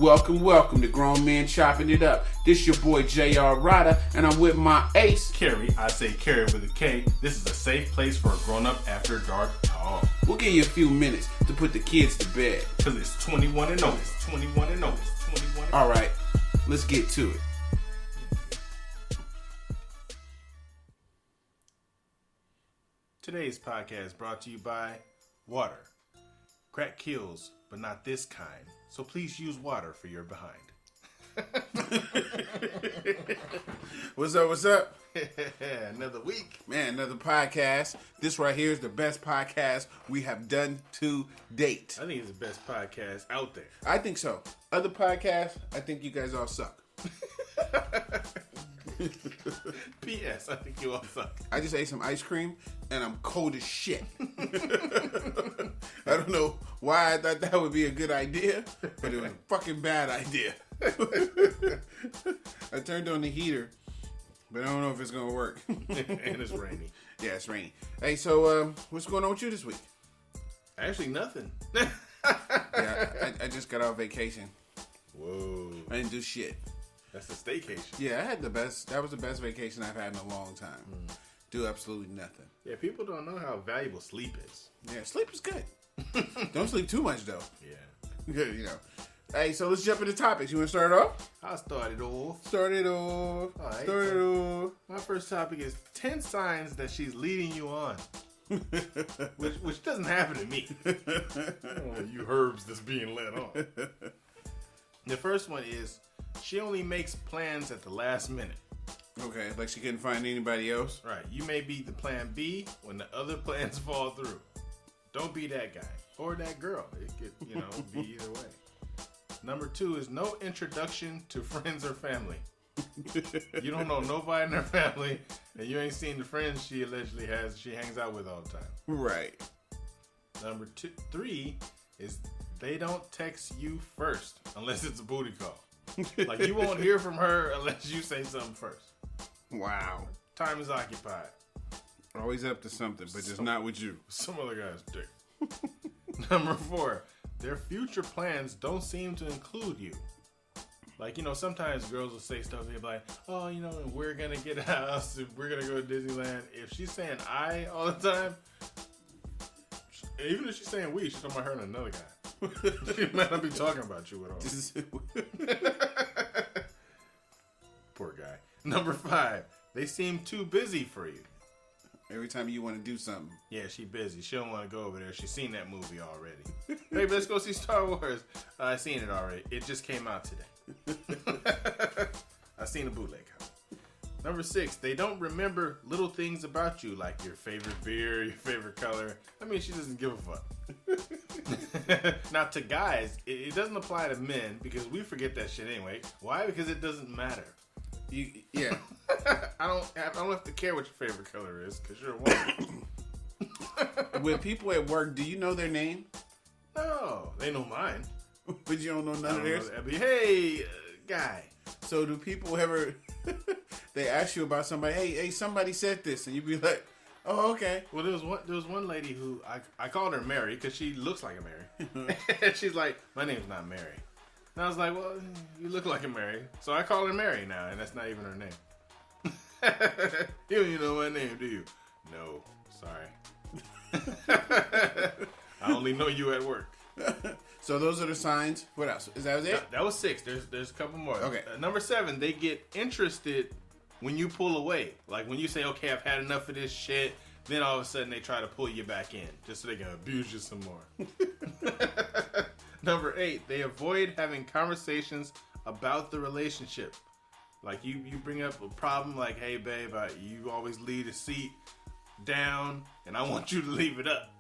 Welcome to Grown Men Chopping It Up. This your boy J.R. Rydha, and I'm with my ace, Kerry. I say Kerry with a K. This is a safe place for a grown-up after dark talk. We'll give you a few minutes to put the kids to bed. Because it's 21 and notice. 21 and notice. 21 and Alright, let's get to it. Today's podcast brought to you by water. Crack kills, but not this kind. So please use water for your behind. What's up? Another week. Man, another podcast. This right here is the best podcast we have done to date. I think it's the best podcast out there. I think so. Other podcasts, I think you guys all suck. P.S. I think you all suck. I just ate some ice cream and I'm cold as shit. I don't know why I thought that would be a good idea, but it was a fucking bad idea. I turned on the heater, but I don't know if it's gonna work. And it's rainy. Yeah, it's rainy. Hey, so what's going on with you this week? Actually, nothing. Yeah, I just got off vacation. Whoa. I didn't do shit. That's a staycation. Yeah, I had the best. That was the best vacation I've had in a long time. Do absolutely nothing. Yeah, people don't know how valuable sleep is. Yeah, sleep is good. Don't sleep too much though. Yeah. Good, you know. Hey, so let's jump into topics. You want to start it off? I'll start it off. Start it off. All right, Start it off. My first topic is 10 signs that she's leading you on. which doesn't happen to me. You herbs that's being led on. The first one is she only makes plans at the last minute. Okay, like she couldn't find anybody else? Right. You may be the plan B when the other plans fall through. Don't be that guy or that girl. It could, be either way. Number 2 is no introduction to friends or family. You don't know nobody in her family, and you ain't seen the friends she allegedly has. She hangs out with all the time. Right. Number 3 is they don't text you first unless it's a booty call. Like you won't hear from her unless you say something first. Wow. Time is occupied. Always up to something, but just not with you. Some other guy's dick. Number 4, their future plans don't seem to include you. Like, sometimes girls will say stuff, they'll be like, oh, we're going to get a house, we're going to go to Disneyland. If she's saying I all the time, even if she's saying we, she's talking about her and another guy. She might not be talking about you at all. Poor guy. Number 5, they seem too busy for you. Every time you want to do something. Yeah, she busy. She don't want to go over there. She's seen that movie already. Baby, let's go see Star Wars. I seen it already. It just came out today. I seen a bootleg copy. Number 6, they don't remember little things about you, like your favorite beer, your favorite color. I mean, she doesn't give a fuck. Now, to guys, it doesn't apply to men because we forget that shit anyway. Why? Because it doesn't matter. Yeah. I don't have to care what your favorite color is because you're a woman. When people at work, do you know their name? No, they know mine. But you don't know none of theirs? Hey, guy. So do people ever, they ask you about somebody, hey, somebody said this, and you be like, oh, okay. Well, there was one lady who, I called her Mary because she looks like a Mary. And she's like, my name's not Mary. And I was like, well, you look like a Mary. So I call her Mary now, and that's not even her name. You don't even know my name, do you? No, sorry. I only know you at work. So those are the signs. What else? Is that it? That was 6. There's a couple more. Okay. Number 7, they get interested when you pull away. Like when you say, okay, I've had enough of this shit. Then all of a sudden they try to pull you back in just so they can abuse you some more. Number 8, they avoid having conversations about the relationship. Like you bring up a problem like, hey babe, you always leave the seat down and I want you to leave it up.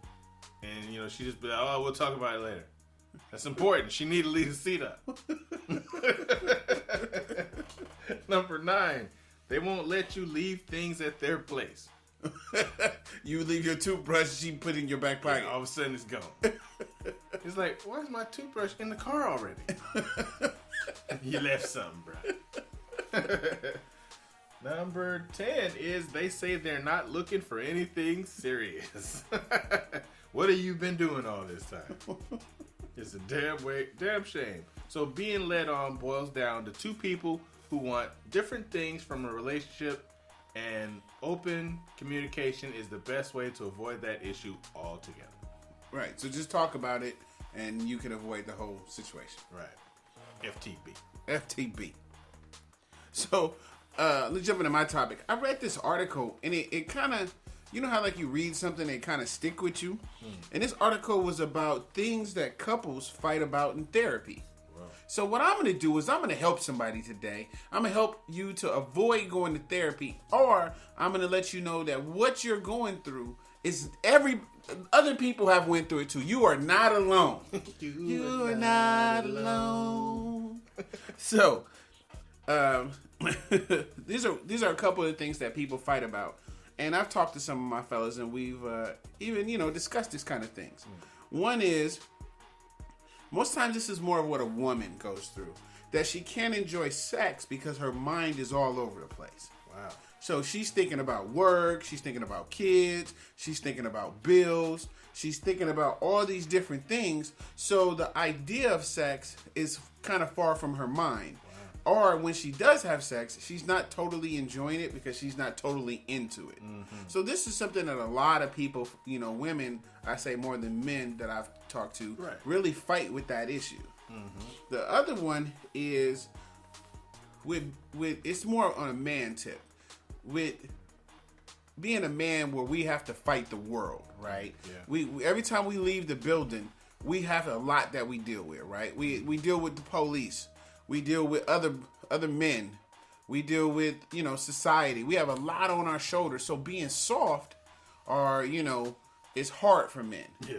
And she just be like, oh, we'll talk about it later. That's important. She need to leave the seat up. Number 9, they won't let you leave things at their place. You leave your toothbrush, she put in your back pocket. Yeah, all of a sudden it's gone. It's like, why is my toothbrush in the car already? You left something, bro. Number 10 is they say they're not looking for anything serious. What have you been doing all this time? It's a damn shame. So being led on boils down to two people who want different things from a relationship, and open communication is the best way to avoid that issue altogether. Right. So just talk about it, and you can avoid the whole situation. Right. FTB. FTB. So let's jump into my topic. I read this article, and it kind of, you know how like you read something and it kind of stick with you? And this article was about things that couples fight about in therapy. So what I'm going to do is I'm going to help somebody today. I'm going to help you to avoid going to therapy, or I'm going to let you know that what you're going through is other people have went through it too. You are not alone. You are not alone. So, these are a couple of things that people fight about. And I've talked to some of my fellas, and we've even, discussed this kind of things. One is, most times this is more of what a woman goes through. That she can't enjoy sex because her mind is all over the place. Wow. So she's thinking about work, she's thinking about kids, she's thinking about bills, she's thinking about all these different things. So the idea of sex is kind of far from her mind. Or when she does have sex, she's not totally enjoying it because she's not totally into it. So this is something that a lot of people, women, I say more than men that I've talked to, really fight with that issue. The other one is with it's more on a man tip. With being a man where we have to fight the world, right? Yeah. We every time we leave the building, we have a lot that we deal with, right? We deal with the police. We deal with other men. We deal with, society. We have a lot on our shoulders. So being soft is hard for men. Yeah.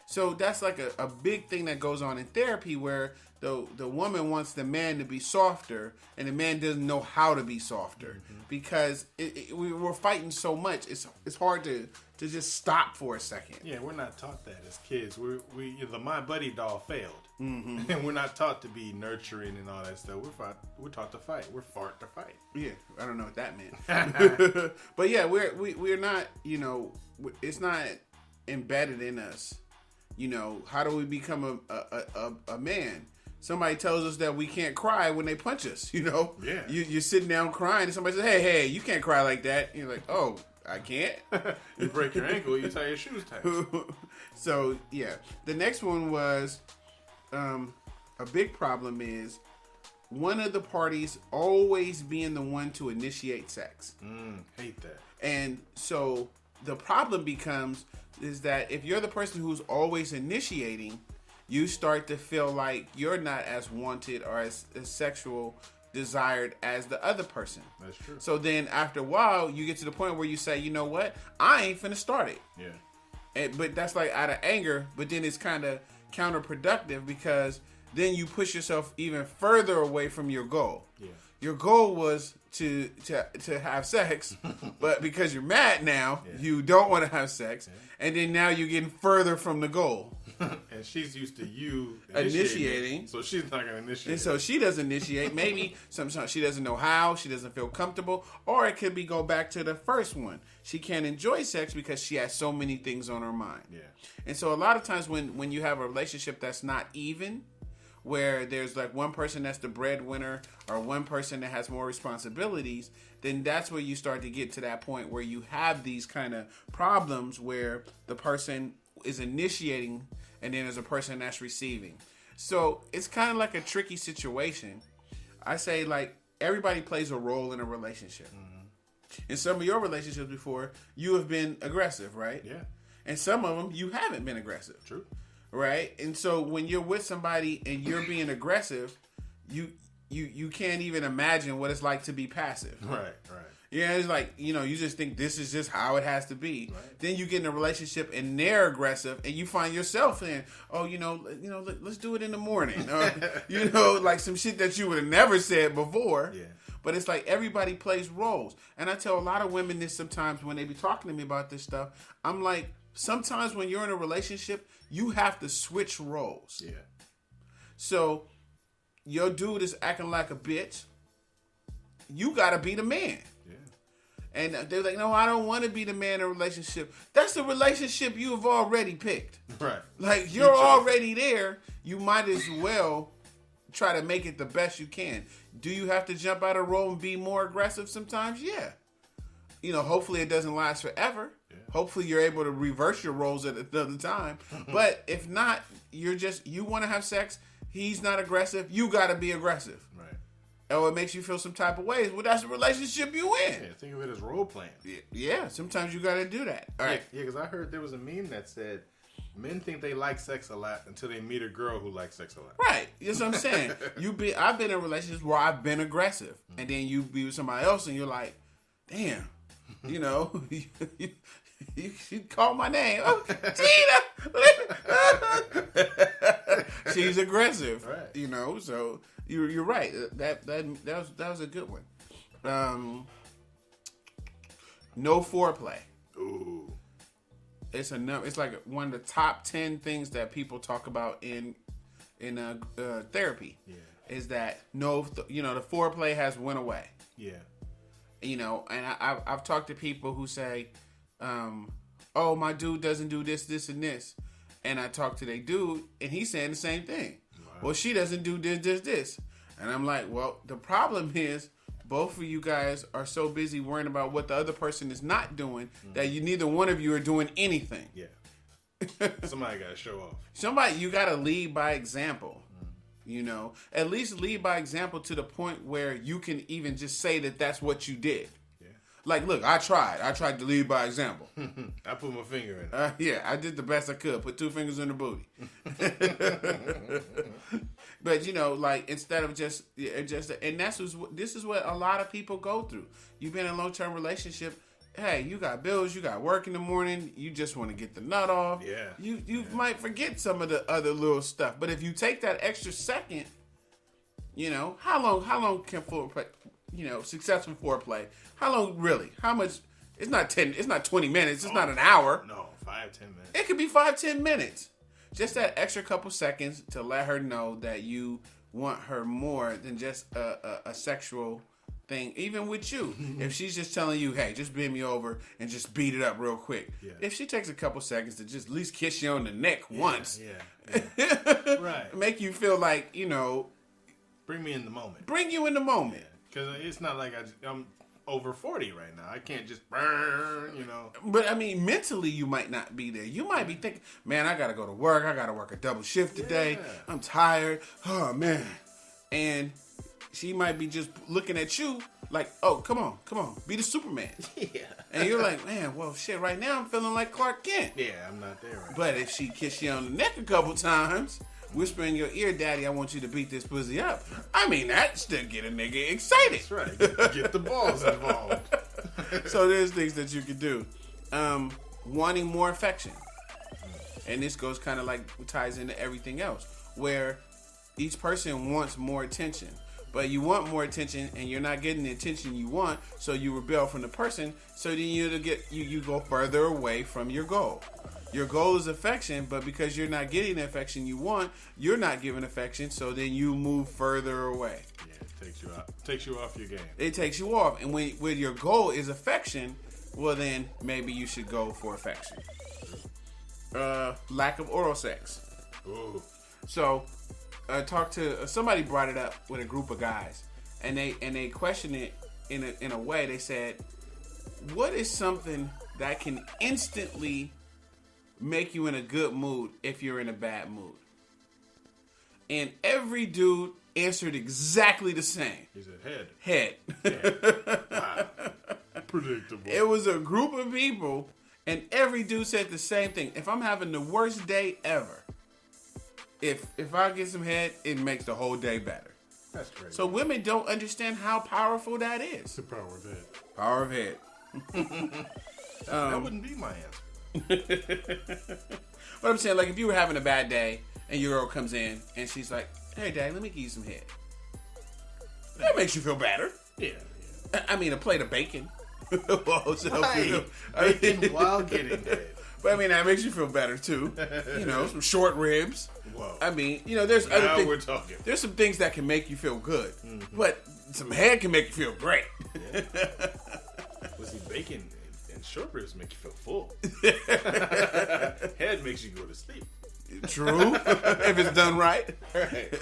So that's like a big thing that goes on in therapy, where the woman wants the man to be softer, and the man doesn't know how to be softer because we're fighting so much. It's hard to just stop for a second. Yeah, we're not taught that as kids. The My Buddy doll failed, and we're not taught to be nurturing and all that stuff. We're taught to fight. We're fought to fight. Yeah, I don't know what that meant, but yeah, we're not. It's not embedded in us. How do we become a man? Somebody tells us that we can't cry when they punch us. Yeah. You're sitting down crying, and somebody says, "Hey, you can't cry like that." And you're like, "Oh, I can't." You break your ankle, you tie your shoes tight. So yeah, the next one was a big problem is one of the parties always being the one to initiate sex. Hate that. And so the problem becomes is that if you're the person who's always initiating, you start to feel like you're not as wanted or as sexual desired as the other person. That's true. So then after a while, you get to the point where you say, you know what? I ain't finna start it. Yeah. But that's like out of anger, but then it's kind of counterproductive because then you push yourself even further away from your goal. Yeah. Your goal was to have sex, but because you're mad now, you don't want to have sex, and then now you're getting further from the goal. And she's used to you initiating, so she's not going to initiate. And so she doesn't initiate. Maybe sometimes she doesn't know how, she doesn't feel comfortable, or it could be go back to the first one. She can't enjoy sex because she has so many things on her mind. Yeah. And so a lot of times when you have a relationship that's not even, where there's like one person that's the breadwinner or one person that has more responsibilities, then that's where you start to get to that point where you have these kind of problems where the person is initiating and then there's a person that's receiving. So it's kind of like a tricky situation. I say like everybody plays a role in a relationship. In some of your relationships before, you have been aggressive, right? Yeah. And some of them you haven't been aggressive. True. Right? And so when you're with somebody and you're being aggressive, you can't even imagine what it's like to be passive. Right. Yeah, it's like, you just think this is just how it has to be. Right. Then you get in a relationship and they're aggressive and you find yourself saying, oh, let's do it in the morning. Or, like some shit that you would have never said before. Yeah. But it's like everybody plays roles. And I tell a lot of women this sometimes when they be talking to me about this stuff. I'm like, sometimes when you're in a relationship, you have to switch roles. Yeah. So your dude is acting like a bitch. You got to be the man. And they're like, no, I don't want to be the man in a relationship. That's the relationship you have already picked. Right. Like, you're already there. you might as well try to make it the best you can. Do you have to jump out of role and be more aggressive sometimes? Yeah. Hopefully it doesn't last forever. Yeah. Hopefully you're able to reverse your roles at another time. But if not, you want to have sex, he's not aggressive, you got to be aggressive. Right. Or it makes you feel some type of ways. Well, that's the relationship you in. Yeah, think of it as role playing. Yeah, sometimes you got to do that. All right. Yeah, because I heard there was a meme that said, men think they like sex a lot until they meet a girl who likes sex a lot. Right. That's what I'm saying. I've been in relationships where I've been aggressive. And then you be with somebody else and you're like, damn, you call my name. Oh, Gina. She's aggressive. Right. So you're right. That was a good one. No foreplay. Ooh. It's like one of the top 10 things that people talk about in therapy. Yeah. Is that the foreplay has went away. Yeah. And I've talked to people who say, oh, my dude doesn't do this, this, and this. And I talk to their dude, and he's saying the same thing. Wow. Well, she doesn't do this, this, this. And I'm like, well, the problem is both of you guys are so busy worrying about what the other person is not doing that neither one of you are doing anything. Yeah. Somebody got to show off. You got to lead by example. At least lead by example to the point where you can even just say that that's what you did. Yeah. Like, look, I tried to lead by example. I put my finger in it. Yeah, I did the best I could. Put 2 fingers in the booty. But instead of just, and this is what a lot of people go through. You've been in a long-term relationship. Hey, you got bills, you got work in the morning, you just want to get the nut off. Yeah. You might forget some of the other little stuff. But if you take that extra second, how long can foreplay, successful foreplay, how long really? How much? It's not 20 minutes, it's not an hour. No, 5-10 minutes. It could be 5-10 minutes. Just that extra couple seconds to let her know that you want her more than just a sexual thing, even with you. If she's just telling you, hey, just bend me over and just beat it up real quick. Yeah. If she takes a couple seconds to just at least kiss you on the neck once. Yeah. Right. Make you feel like, bring me in the moment. Bring you in the moment. Because it's not like I'm over 40 right now. I can't just burn, But, mentally you might not be there. You might be thinking, man, I got to go to work. I got to work a double shift today. Yeah. I'm tired. Oh, man. And she might be just looking at you like, oh, come on, be the Superman. Yeah. And you're like, man, well, shit, right now I'm feeling like Clark Kent. Yeah, I'm not there right But if she kissed you on the neck a couple times, whisper in your ear, Daddy, I want you to beat this pussy up. That still get a nigga excited. That's right. Get the balls involved. So there's things that you can do. Wanting more affection. And this goes kind of like ties into everything else, where each person wants more attention. But you want more attention and you're not getting the attention you want, so you rebel from the person, so then you go further away from your goal. Your goal is affection, but because you're not getting the affection you want, you're not giving affection, so then you move further away. Yeah, it takes you off your game. It takes you off. And when your goal is affection, well then maybe you should go for affection. Lack of oral sex. Ooh. So talked to somebody brought it up with a group of guys, and they questioned it in a way. They said, what is something that can instantly make you in a good mood if you're in a bad mood? And every dude answered exactly the same. He said head. Wow. Predictable. It was a group of people, and every dude said the same thing. If I'm having the worst day ever, if I get some head, it makes the whole day better. That's crazy. So women don't understand how powerful that is. The power of head. Power of head. That wouldn't be my answer. But I'm saying, like, if you were having a bad day and your girl comes in and she's like, hey, Dad, let me give you some head. That makes you feel better. Yeah. A plate of bacon. Bacon while getting head. But that makes you feel better too. Some short ribs. Whoa. There's other things. We're talking. There's some things that can make you feel good, but some head can make you feel great. Yeah. Well, see, bacon and short ribs make you feel full. Head makes you go to sleep. True. If it's done right. Right.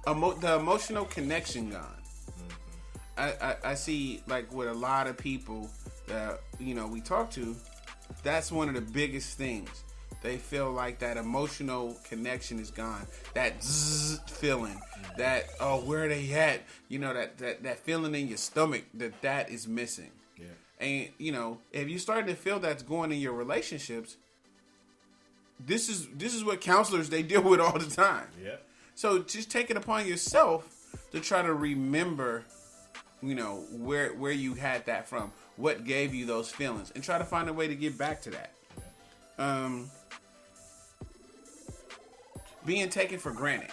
The emotional connection gone. I see, like, with a lot of people that, you know, we talk to, that's one of the biggest things. They feel like that emotional connection is gone. That zzz feeling. That, oh, where are they at? You know, that feeling in your stomach, that is missing. Yeah. And, you know, if you starting to feel that's going in your relationships, this is what counselors, they deal with all the time. Yeah. So just take it upon yourself to try to remember, you know, where you had that from, what gave you those feelings, and try to find a way to get back to that. Being taken for granted.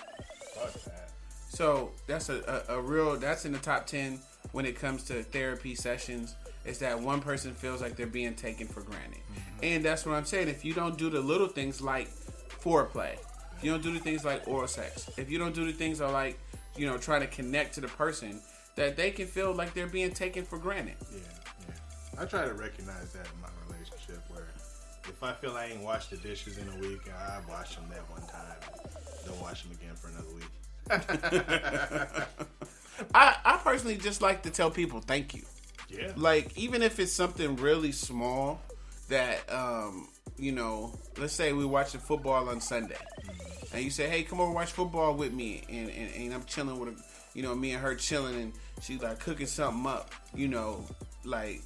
Fuck that. So that's a real, that's in the top 10 when it comes to therapy sessions, is that one person feels like they're being taken for granted. And that's what I'm saying. If you don't do the little things like foreplay, if you don't do the things like oral sex, if you don't do the things that like, you know, try to connect to the person, that they can feel like they're being taken for granted. Yeah. I try to recognize that in my relationship, where if I feel I ain't washed the dishes in a week, I wash them that one time. Don't wash them again for another week. I personally just like to tell people thank you. Yeah. Like, even if it's something really small that, you know, let's say we're watching football on Sunday. And you say, hey, come over watch football with me. And I'm chilling with, you know, me and her chilling. And she's like cooking something up, you know, like,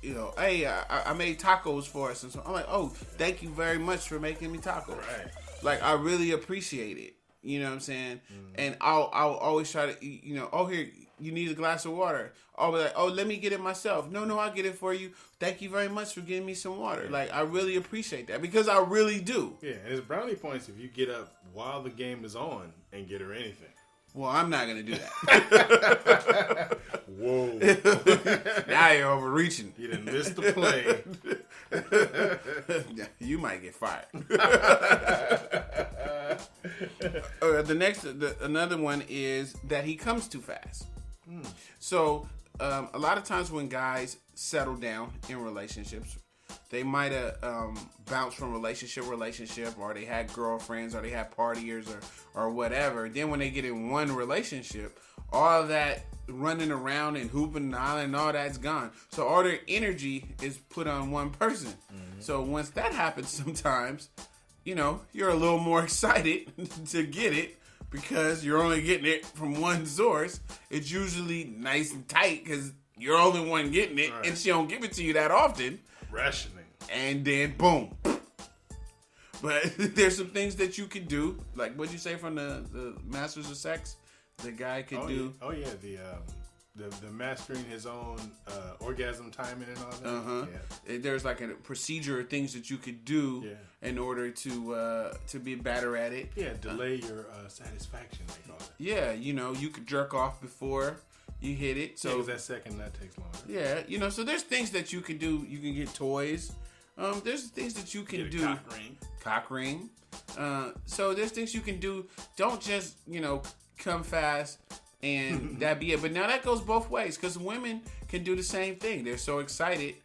you know, hey, I made tacos for us. And so I'm like, oh, thank you very much for making me tacos. Right. Like, I really appreciate it. You know what I'm saying? And I'll always try to, you know, oh, here, you need a glass of water. I'll be like, oh, let me get it myself. No, I'll get it for you. Thank you very much for getting me some water. Yeah. Like, I really appreciate that, because I really do. Yeah, and it's brownie points if you get up while the game is on and get her anything. Well, I'm not going to do that. Whoa. Now you're overreaching. You done missed the play. Yeah, you might get fired. Another one is that he comes too fast. So a lot of times when guys settle down in relationships, they might have bounced from relationship, or they had girlfriends, or they had partiers, or whatever. Then when they get in one relationship, all that running around and hooping and hollering and all that's gone. So all their energy is put on one person. So once that happens, sometimes, you know, you're a little more excited to get it, because you're only getting it from one source. It's usually nice and tight because you're the only one getting it, right. And she don't give it to you that often. Rationing. And then boom. But there's some things that you can do, like what'd you say from the Masters of Sex? The guy could do. Oh yeah, the mastering his own orgasm timing and all that. Yeah. There's like a procedure of things that you could do in order to be better at it. Yeah, delay your satisfaction, they call it. Yeah, you know, you could jerk off before you hit it. So that second that takes longer. Yeah, you know, so there's things that you can do. You can get toys. There's things that you can do. Cock ring. So there's things you can do. Don't just, you know, come fast and that be it. But now that goes both ways, because women can do the same thing. They're so excited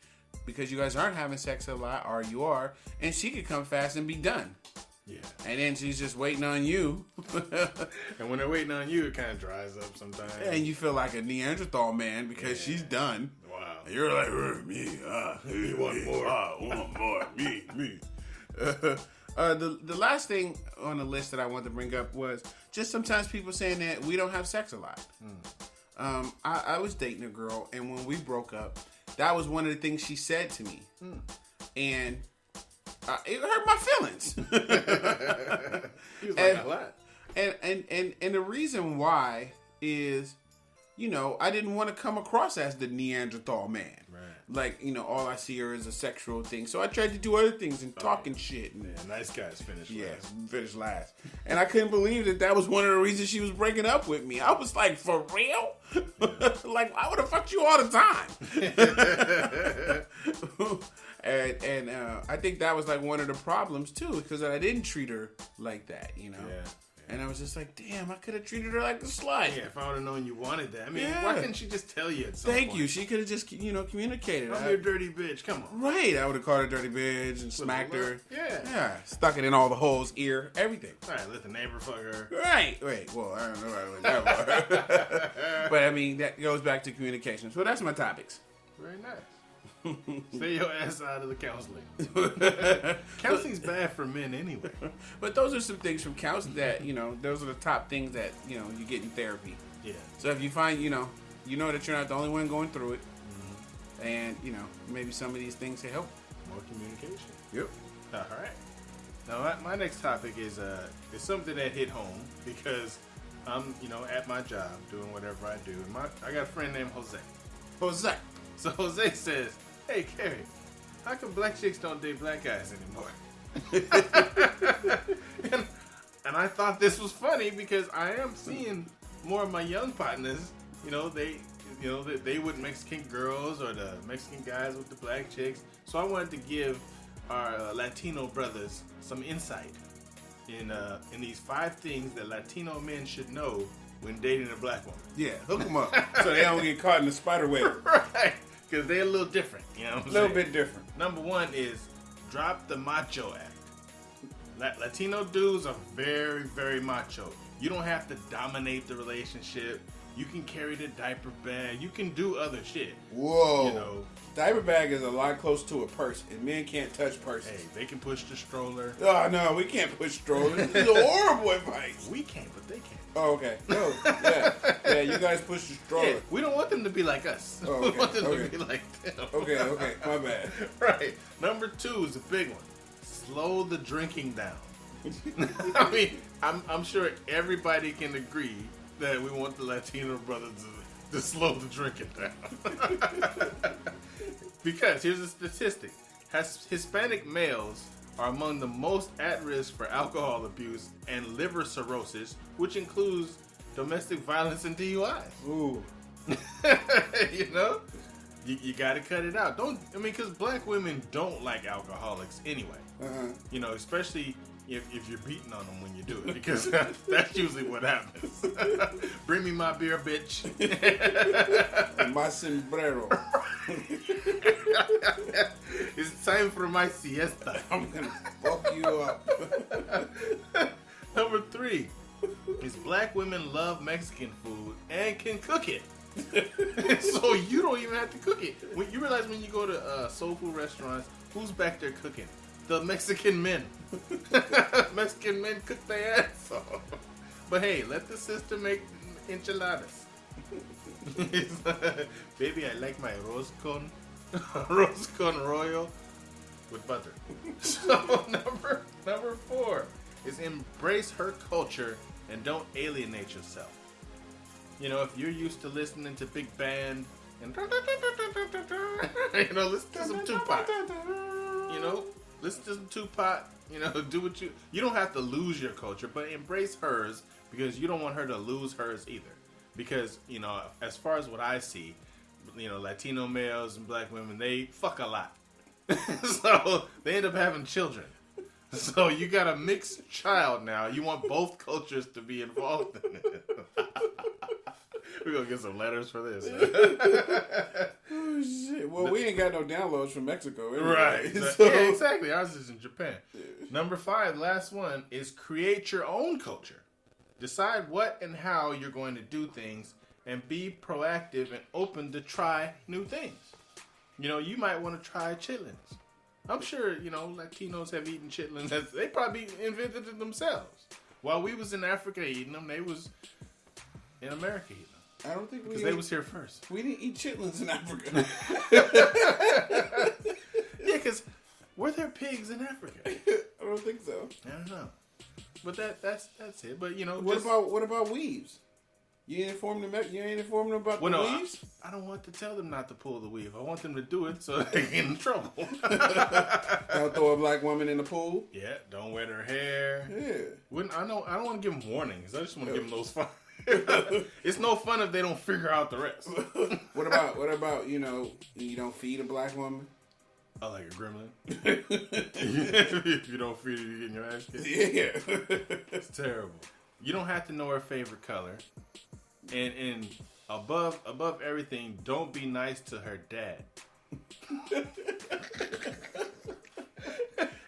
because you guys aren't having sex a lot, or you are, and she could come fast and be done. Yeah. And then she's just waiting on you. And when they're waiting on you, it kind of dries up sometimes. And you feel like a Neanderthal man because she's done. Wow. And you're like, me want more. I want more. Me. The last thing on the list that I wanted to bring up was just sometimes people saying that we don't have sex a lot. I was dating a girl, and when we broke up, that was one of the things she said to me. And it hurt my feelings. He was like, a lot. And the reason why is, you know, I didn't want to come across as the Neanderthal man. Right. Like, you know, all I see her is a sexual thing. So I tried to do other things and talking shit. And, nice guys finish last. Finish last. And I couldn't believe that was one of the reasons she was breaking up with me. I was like, for real? Like, I would have fucked you all the time. And I think that was like one of the problems too, because I didn't treat her like that, you know. Yeah. And I was just like, damn, I could have treated her like a slut. Yeah, if I would have known you wanted that. I mean, Yeah. why couldn't she just tell you at some Thank point? you. She could have just, communicated. I'm your dirty bitch. Come on. Right. I would have called her dirty bitch and smacked her. Yeah. Yeah. Stuck it in all the holes, ear, everything. All right, let the neighbor fuck her. Right. Wait. Well, I don't know about that part. But I mean, that goes back to communication. So that's my topics. Very nice. Stay your ass out of the counseling. Counseling's bad for men anyway. But those are some things from counseling that, those are the top things that, you get in therapy. Yeah. So if you find, you know that you're not the only one going through it, and, maybe some of these things can help. More communication. Yep. All right. Now, my next topic is something that hit home because I'm, at my job doing whatever I do. And I got a friend named Jose. Jose. So Jose says, "Hey, Kerry, how come black chicks don't date black guys anymore?" and I thought this was funny because I am seeing more of my young partners, they with Mexican girls or the Mexican guys with the black chicks. So I wanted to give our Latino brothers some insight in these 5 things that Latino men should know when dating a black woman. Yeah, hook them up so they don't get caught in the spider web. Right, because they're a little different. You know what I'm saying? A little bit different. Number 1 is drop the macho act. Latino dudes are very, very macho. You don't have to dominate the relationship. You can carry the diaper bag. You can do other shit. Whoa. Diaper bag is a lot close to a purse, and men can't touch purses. Hey, they can push the stroller. Oh, no, we can't push strollers. This is a horrible advice. We can, but they can. Oh, okay. No, yeah, you guys push the stroller. Yeah, we don't want them to be like us. Oh, okay. We want them to be like them. Okay, my bad. Right. Number 2 is a big one. Slow the drinking down. I mean, I'm sure everybody can agree that we want the Latino brothers to slow the drinking down. Because here's a statistic. Hispanic males are among the most at risk for alcohol abuse and liver cirrhosis, which includes domestic violence and DUIs. Ooh. You got to cut it out. Because black women don't like alcoholics anyway. Uh-huh. Especially if you're beating on them when you do it, because that's usually what happens. Bring me my beer, bitch. My sombrero. It's time for my siesta. I'm gonna fuck you up. Number 3 is black women love Mexican food and can cook it. So you don't even have to cook it. When you realize when you go to soul food restaurants, who's back there cooking? The Mexican men. Mexican men cook their ass off. But hey, let the sister make enchiladas. Baby, I like my rose con royal with butter. So number 4 is embrace her culture and don't alienate yourself. If you're used to listening to big band and listen to some Tupac. Listen to some Tupac. Do what you don't have to lose your culture, but embrace hers because you don't want her to lose hers either. Because, as far as what I see, Latino males and black women, they fuck a lot. So they end up having children. So you got a mixed child now. You want both cultures to be involved in it. We're going to get some letters for this. Oh, shit. Well, we ain't got no downloads from Mexico. Anyway. Right. Yeah, exactly. Ours is in Japan. Number 5, last one, is create your own culture. Decide what and how you're going to do things and be proactive and open to try new things. You might want to try chitlins. I'm sure, Latinos have eaten chitlins. They probably invented it themselves. While we was in Africa eating them, they was in America eating them. I don't think because they was here first. We didn't eat chitlins in Africa. Yeah, because were there pigs in Africa? I don't think so. I don't know. But that's it. But what about weaves? You ain't informed them about the weaves? I don't want to tell them not to pull the weave. I want them to do it so they get in trouble. Don't throw a black woman in the pool. Yeah, don't wet her hair. Yeah. I don't want to give them warnings. I just want to give them those fun. It's no fun if they don't figure out the rest. What about you don't feed a black woman? Oh, like a gremlin? If you don't feed her, you get your ass kicked? Yeah. It's terrible. You don't have to know her favorite color. And above everything, don't be nice to her dad.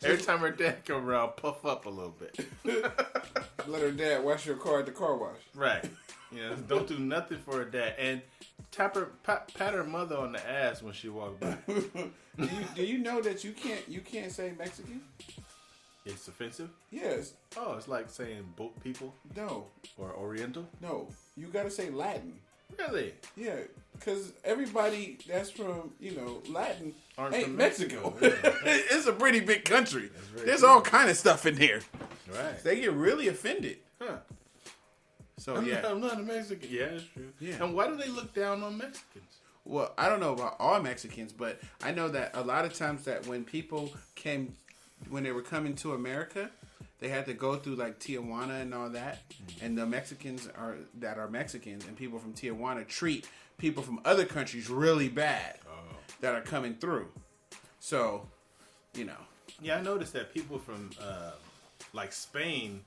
Every time her dad come around, puff up a little bit. Let her dad wash your car at the car wash. Right. Don't do nothing for her dad. And pat her mother on the ass when she walks by. Do you know that you can't say Mexican? It's offensive? Yes. Oh, it's like saying boat people? No. Or Oriental? No. You gotta say Latin. Really? Yeah, because everybody that's from, Latin ain't from Mexico. Mexico. It's a pretty big country. There's true. all kind of stuff in there. Right. They get really offended. Huh. So, I'm not a Mexican. Yeah, that's true. Yeah. And why do they look down on Mexicans? Well, I don't know about all Mexicans, but I know that a lot of times that when people when they were coming to America, they had to go through like Tijuana and all that. And the Mexicans that are Mexicans and people from Tijuana treat people from other countries really bad that are coming through. So, Yeah, I noticed that people from like Spain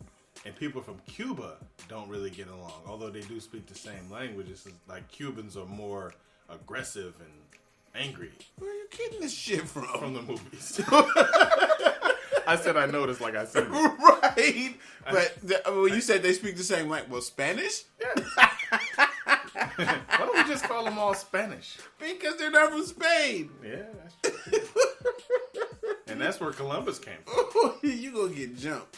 and people from Cuba don't really get along. Although they do speak the same languages. Like Cubans are more aggressive and angry. Where are you getting this shit from? From the movies. I said I noticed like I said it. Right. But when you said they speak the same language, well, Spanish? Yeah. Why don't we just call them all Spanish? Because they're not from Spain. Yeah, that's true. And that's where Columbus came from. You gonna get jumped.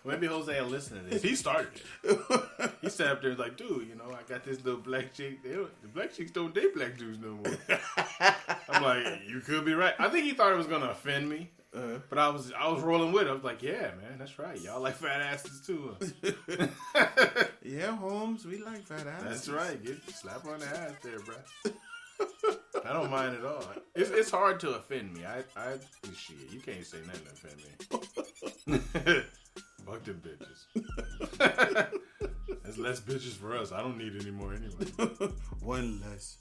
Maybe Jose will listen to this. He started it. He sat up there like, dude, I got this little black chick. The black chicks don't date black dudes no more. I'm like, you could be right. I think he thought it was gonna offend me. But I was rolling with it. I was like, yeah, man, that's right. Y'all like fat asses too. Yeah, Holmes, we like fat asses. That's right. Get slap on the ass there, bro. I don't mind at all. It's hard to offend me. Shit, you can't say nothing to offend me. Fuck them bitches. There's less bitches for us. I don't need any more anyway. One less.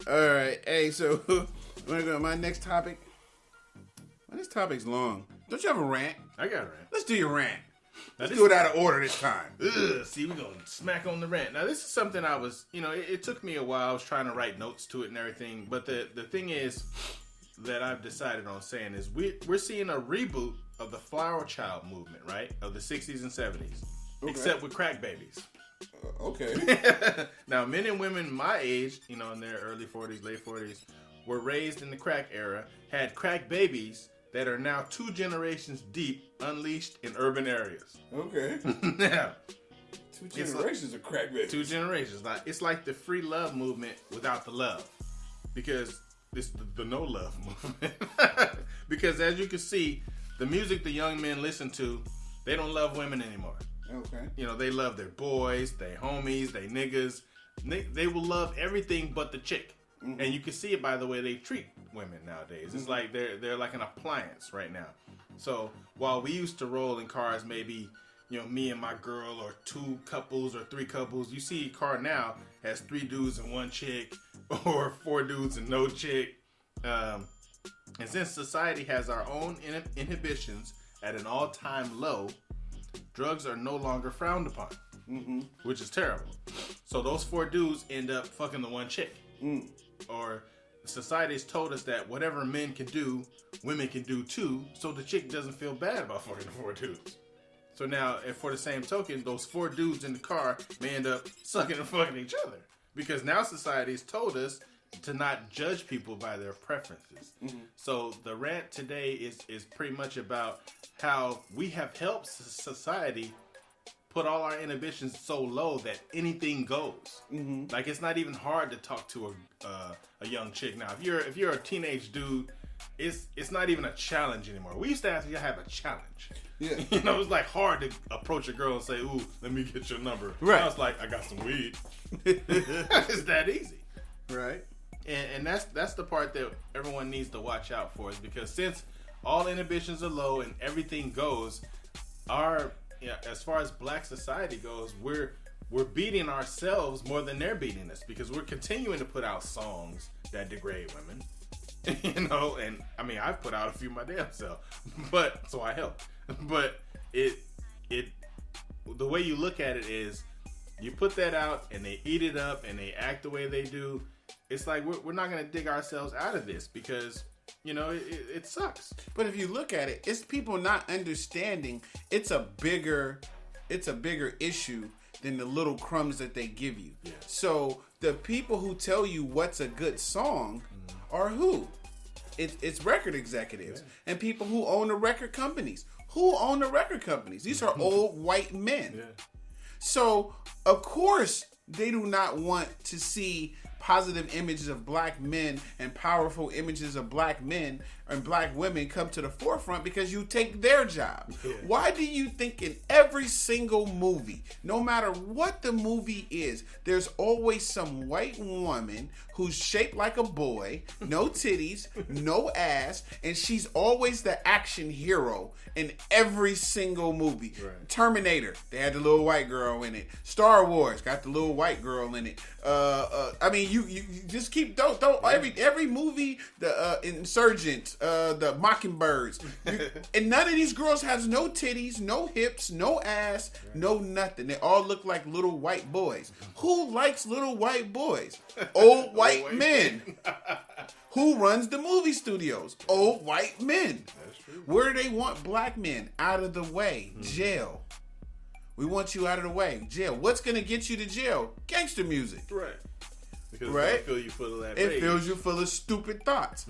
All right. Hey, so wanna go to my next topic? Well, this topic's long. Don't you have a rant? I got a rant. Let's do your rant. Let's do it out of order this time. See, we're going to smack on the rant. Now, this is something I was, it took me a while. I was trying to write notes to it and everything. But the thing is that I've decided on saying is we're seeing a reboot of the flower child movement, right? Of the 60s and 70s. Okay. Except with crack babies. Okay. Now, men and women my age, in their early 40s, late 40s, were raised in the crack era, had crack babies that are now 2 generations deep, unleashed in urban areas. Okay. Now, 2 generations of crack babies. 2 generations. It's like the free love movement without the love. Because it's the no love movement. Because as you can see, the music the young men listen to, they don't love women anymore. Okay. They love their boys, their homies, their niggas. They will love everything but the chick. Mm-hmm. And you can see it by the way they treat women nowadays. Mm-hmm. It's like they're like an appliance right now. So while we used to roll in cars, maybe me and my girl, or 2 couples or 3 couples, you see a car now has 3 dudes and 1 chick, or 4 dudes and no chick. And since society has our own inhibitions at an all-time low, drugs are no longer frowned upon, which is terrible. So those 4 dudes end up fucking the 1 chick. Or society's told us that whatever men can do, women can do too, so the chick doesn't feel bad about fucking the 4 dudes. So now, and for the same token, those 4 dudes in the car may end up sucking and fucking each other. Because now society's told us to not judge people by their preferences. So the rant today is pretty much about how we have helped society put all our inhibitions so low that anything goes. Like, it's not even hard to talk to a young chick now. If you're a teenage dude, it's not even a challenge anymore. We used to have a challenge. Yeah. It's like hard to approach a girl and say, "Ooh, let me get your number." Right. Now it's like, I got some weed. It's that easy. Right. And that's the part that everyone needs to watch out for, is because since all inhibitions are low and everything goes, as far as black society goes, we're beating ourselves more than they're beating us, because we're continuing to put out songs that degrade women. You know, and I mean, I've put out a few my damn self, but so I help. But the way you look at it is, you put that out and they eat it up and they act the way they do. It's like we're not gonna dig ourselves out of this because you know it sucks. But if you look at it, it's people not understanding. It's a bigger issue than the little crumbs that they give you. Yeah. So the people who tell you what's a good song are who? It's record executives and people who own the record companies. Who own the record companies? These are old white men. Yeah. So of course they do not want to see positive images of black men and powerful images of black men and black women come to the forefront because you take their job. Yeah. Why do you think in every single movie, no matter what the movie is, there's always some white woman who's shaped like a boy, no titties, no ass, and she's always the action hero in every single movie. Right. Terminator, they had the little white girl in it. Star Wars got the little white girl in it. I mean, you just keep don't every movie, the Insurgent, the Mockingbirds, and none of these girls has no titties, no hips, no ass, no nothing. They all look like little white boys. Who likes little white boys? Old white men. Who runs the movie studios? Old white men. That's true. Where do they want black men? Out of the way. Jail. We want you out of the way. Jail. What's going to get you to jail? Gangster music. Right. Because right? It fills you full of that It rage. fills you full of stupid thoughts.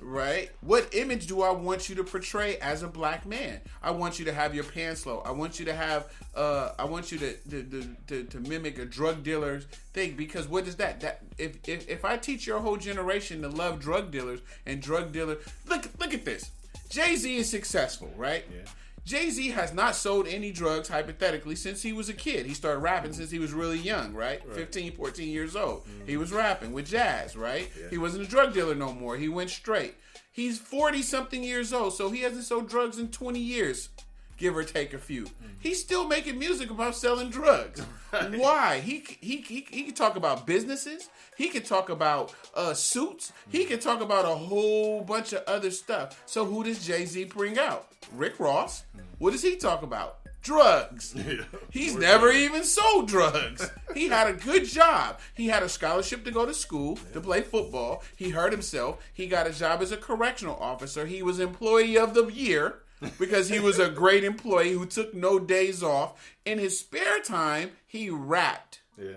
Right? What image do I want you to portray as a black man? I want you to have your pants low. I want you to have I want you to mimic a drug dealer's thing, because what is that? That if I teach your whole generation to love drug dealers and drug dealers, look at this. Jay-Z is successful, right? Yeah. Jay-Z has not sold any drugs, hypothetically, since he was a kid. He started rapping since he was really young, right? 15, 14 years old. He was rapping with Jazz, right? Yeah. He wasn't a drug dealer no more. He went straight. He's 40-something years old, so he hasn't sold drugs in 20 years, give or take a few. He's still making music about selling drugs. Why? He can talk about businesses. He can talk about suits. He can talk about a whole bunch of other stuff. So who does Jay-Z bring out? Rick Ross. What does he talk about? Drugs. Yeah. He's never even sold drugs. He had a good job. He had a scholarship to go to school to play football. He hurt himself. He got a job as a correctional officer. He was employee of the year because he was a great employee who took no days off. In his spare time, he rapped. Yeah.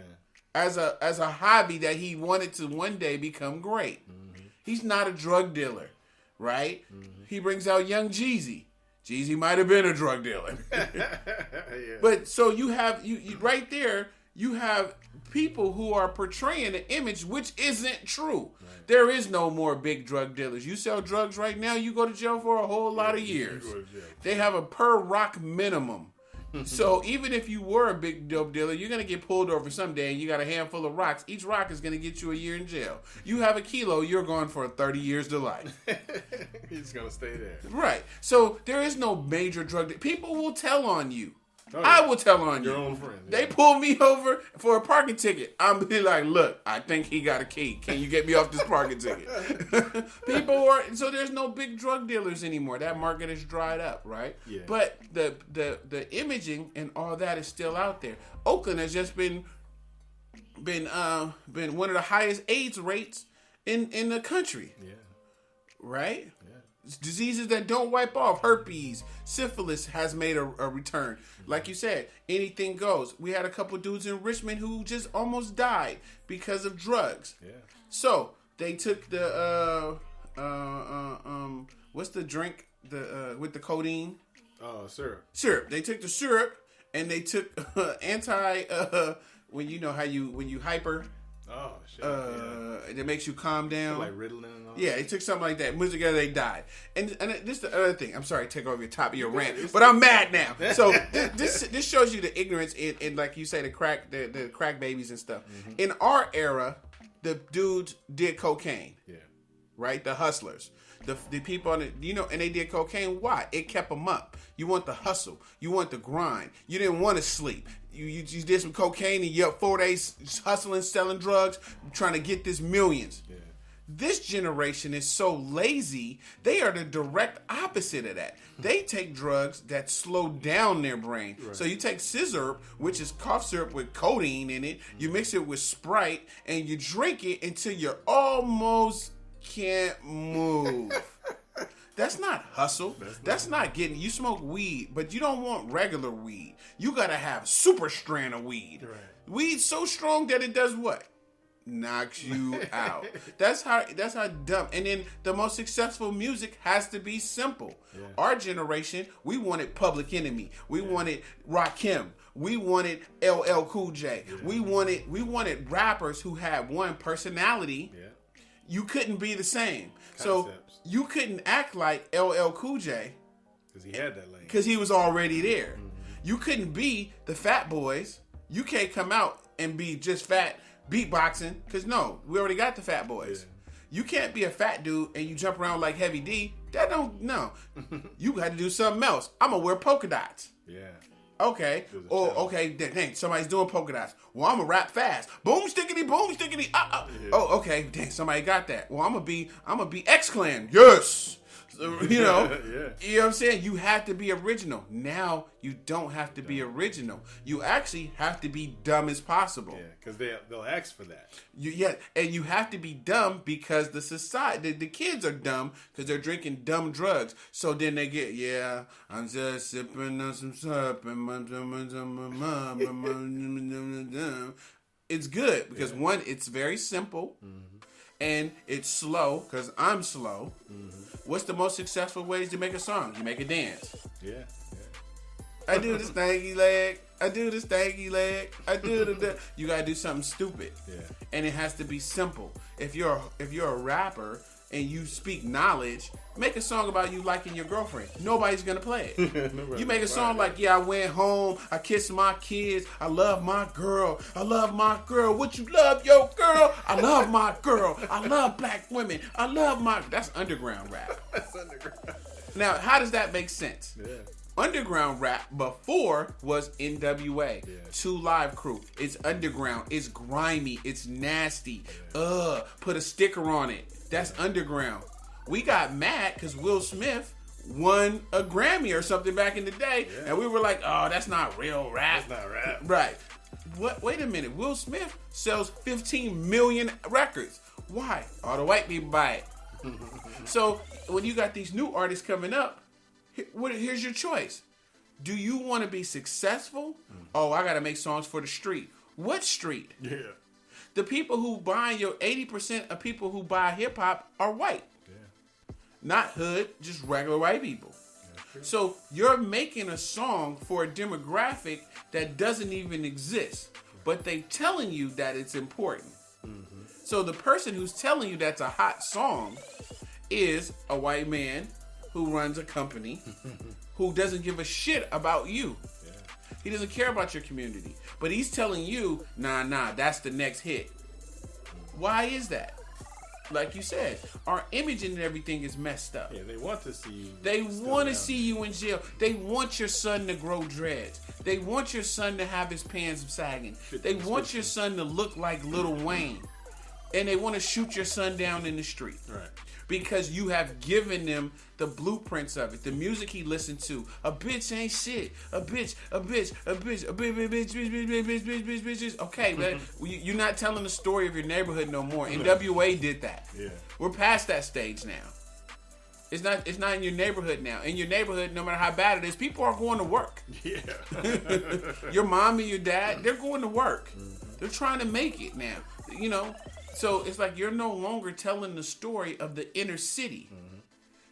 As a hobby that he wanted to one day become great. He's not a drug dealer, right? He brings out Young Jeezy. Jeezy might have been a drug dealer. Yeah. But so you have you right there, you have people who are portraying an image which isn't true. Right. There is no more big drug dealers. You sell drugs right now, you go to jail for a whole lot of years. They have a per rock minimum. So even if you were a big dope dealer, you're going to get pulled over someday and you got a handful of rocks. Each rock is going to get you a year in jail. You have a kilo, you're going for 30 years to life. He's going to stay there. Right. So there is no major drug. People will tell on you. Oh, yeah. I will tell on your you. own friend. They pull me over for a parking ticket. I'm be like, look, I think he got a key. Can you get me off this parking ticket? People are, so there's no big drug dealers anymore. That market is dried up, right? Yeah. But the imaging and all that is still out there. Oakland has just been one of the highest AIDS rates in the country. Yeah. Right? Diseases that don't wipe off. Herpes, syphilis has made a return. Like you said, anything goes. We had a couple dudes in Richmond who just almost died because of drugs. Yeah. So they took the what's the drink with the codeine? Oh, syrup. Syrup. They took the syrup and they took when you hyper. Oh shit! It makes you calm down, like Ritalin and all. Yeah, it took something like that. Music together, they died. And this is the other thing. I'm sorry to take over your top of your rant, but I'm mad now. So this shows you the ignorance in like you say, the crack babies and stuff. Mm-hmm. In our era, the dudes did cocaine. Yeah. Right, the hustlers. The people on it, and they did cocaine. Why? It kept them up. You want the hustle. You want the grind. You didn't want to sleep. You did some cocaine and you're up 4 days hustling, selling drugs, trying to get this millions. Yeah. This generation is so lazy. They are the direct opposite of that. They take drugs that slow down their brain. Right. So you take scissor, which is cough syrup with codeine in it. You mix it with Sprite, and you drink it until you almost can't move. That's not hustle. That's not getting. You smoke weed, but you don't want regular weed. You gotta have super strand of weed. Right. Weed so strong that it does what? Knocks you out. That's how dumb. And then the most successful music has to be simple. Yeah. Our generation, we wanted Public Enemy. We wanted Rakim. We wanted LL Cool J. Yeah. We wanted rappers who had one personality. Yeah. You couldn't be the same. Concepts. So you couldn't act like LL Cool J because he had that lane. Because he was already there. Mm-hmm. You couldn't be the Fat Boys. You can't come out and be just fat beatboxing, because no, we already got the Fat Boys. Yeah. You can't be a fat dude and you jump around like Heavy D. That don't, no. You got to do something else. I'm going to wear polka dots. Yeah. Okay. Okay, dang, somebody's doing polka dots. Well, I'm going to rap fast. Boom, stickity, boom, stickity. Yeah. Oh, okay, dang, somebody got that. Well, I'm going to be X-Clan. Yes. You know, yeah. You know what I'm saying? You have to be original. Now you don't have to be original. You actually have to be dumb as possible. Yeah, because they'll ask for that. And you have to be dumb because the society, the kids are dumb because they're drinking dumb drugs. So then they get, I'm just sipping on some syrup. It's good because one, it's very simple. Mm-hmm. And it's slow, because I'm slow. Mm-hmm. What's the most successful ways to make a song? You make a dance. Yeah. I do the stanky leg. I do the stanky leg. I do the... You got to do something stupid. Yeah. And it has to be simple. If you're a rapper and you speak knowledge, make a song about you liking your girlfriend. Nobody's going to play it. You make a song like, I went home, I kissed my kids, I love my girl, I love my girl. Would you love your girl? I love my girl. I love black women. I love my... That's underground rap. That's underground. Now, how does that make sense? Yeah. Underground rap before was NWA, 2 Live Crew. It's underground. It's grimy. It's nasty. Put a sticker on it. That's underground. We got mad because Will Smith won a Grammy or something back in the day, and we were like, "Oh, that's not real rap." That's not rap, right? What? Wait a minute. Will Smith sells 15 million records. Why? All the white people buy it. So when you got these new artists coming up, here's your choice. Do you want to be successful? Oh, I got to make songs for the street. What street? Yeah. The people who buy 80% of people who buy hip hop are white. Yeah. Not hood, just regular white people. Yeah, so you're making a song for a demographic that doesn't even exist, but they telling you that it's important. Mm-hmm. So the person who's telling you that's a hot song is a white man who runs a company who doesn't give a shit about you. Yeah. He doesn't care about your community. But he's telling you, nah, that's the next hit. Why is that? Like you said, our image and everything is messed up. Yeah, they want to see you. They want to see you in jail. They want your son to grow dreads. They want your son to have his pants sagging. They want your son to look like Lil Wayne. And they want to shoot your son down in the street. Right. Because you have given them the blueprints of it. The music he listened to. A bitch ain't shit. A bitch. Okay, man. You're not telling the story of your neighborhood no more. NWA did that. Yeah. We're past that stage now. It's not in your neighborhood now. In your neighborhood, no matter how bad it is, people are going to work. Yeah. Your mom and your dad, they're going to work. Mm-hmm. They're trying to make it now. You know. So it's like you're no longer telling the story of the inner city. Mm-hmm.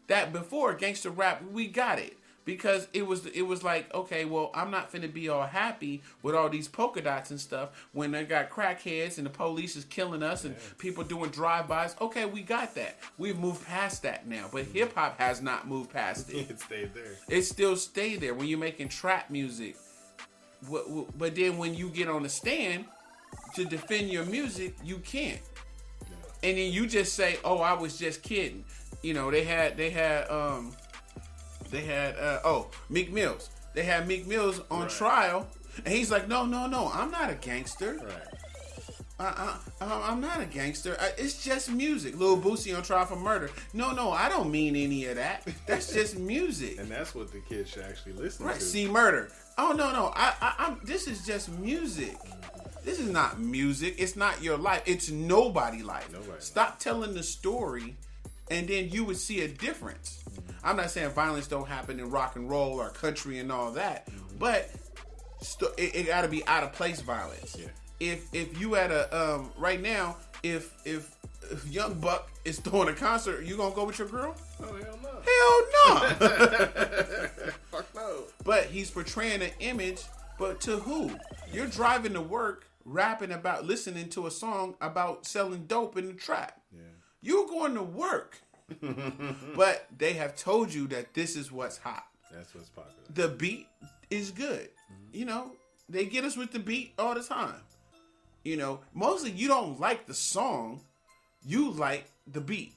That before gangster rap, we got it because it was like, okay, well, I'm not finna be all happy with all these polka dots and stuff when they got crackheads and the police is killing us and people doing drive-bys. Okay, we got that. We've moved past that now, but hip hop has not moved past it. It stayed there. It still stayed there when you're making trap music. But then when you get on the stand to defend your music, you can't. And then you just say, "Oh, I was just kidding." You know, they had Meek Mills. They had Meek Mills on trial, and he's like, "No, I'm not a gangster." Right. I'm not a gangster. It's just music. Lil Boosie on trial for murder. No, I don't mean any of that. That's just music. And that's what the kids should actually listen Right, to. see murder. Oh no. I'm this is just music. This is not music. It's not your life. It's nobody's life. Stop telling the story, and then you would see a difference. I'm not saying violence don't happen in rock and roll or country and all that, but it got to be out of place violence. Yeah. If you at a right now, if Young Buck is throwing a concert, you gonna go with your girl? Oh hell no. Hell no. Fuck no. But he's portraying an image, but to who? You're driving to work, rapping about, listening to a song about selling dope in the trap. Yeah. You're going to work. But they have told you that this is what's hot. That's what's popular. The beat is good. You know, they get us with the beat all the time. You know, mostly you don't like the song, you like the beat.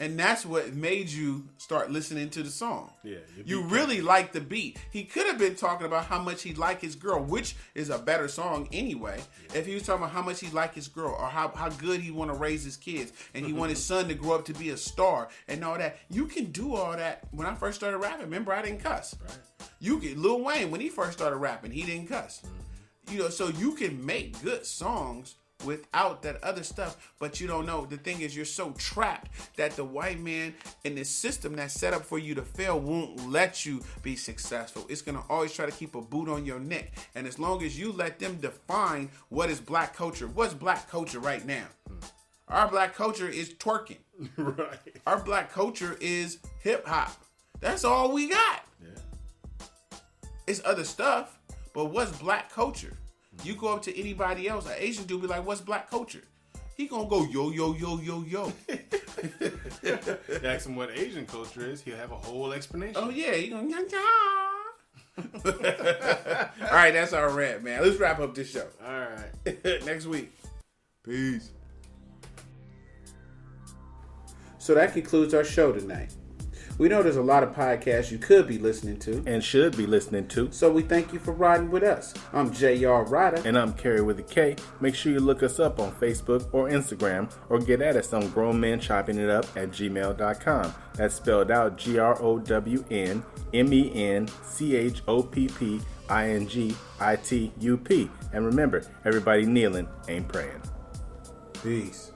And that's what made you start listening to the song. Yeah. You really like the beat. He could have been talking about how much he liked his girl, which is a better song anyway. Yeah. If he was talking about how much he liked his girl or how good he want to raise his kids and he want his son to grow up to be a star and all that. You can do all that. When I first started rapping, remember I didn't cuss. Right. You get Lil Wayne, when he first started rapping, he didn't cuss. You know, so you can make good songs without that other stuff, but you don't know. The thing is, you're so trapped that the white man in this system that's set up for you to fail won't let you be successful. It's going to always try to keep a boot on your neck. And as long as you let them define what is black culture, what's black culture right now? Our black culture is twerking. Right. Our black culture is hip hop. That's all we got. Yeah. It's other stuff, but what's black culture? You go up to anybody else, an Asian dude be like, what's black culture? He gonna go, yo, yo, yo, yo, yo. You ask him what Asian culture is, he'll have a whole explanation. Oh, yeah. He gonna, all right, that's our rant, man. Let's wrap up this show. All right. Next week. Peace. So that concludes our show tonight. We know there's a lot of podcasts you could be listening to. And should be listening to. So we thank you for riding with us. I'm J.R. Rydha. And I'm Kerry with a K. Make sure you look us up on Facebook or Instagram or get at us on grownmenchoppingitup@gmail.com. That's spelled out GROWNMENCHOPPINGITUP. And remember, everybody kneeling ain't praying. Peace.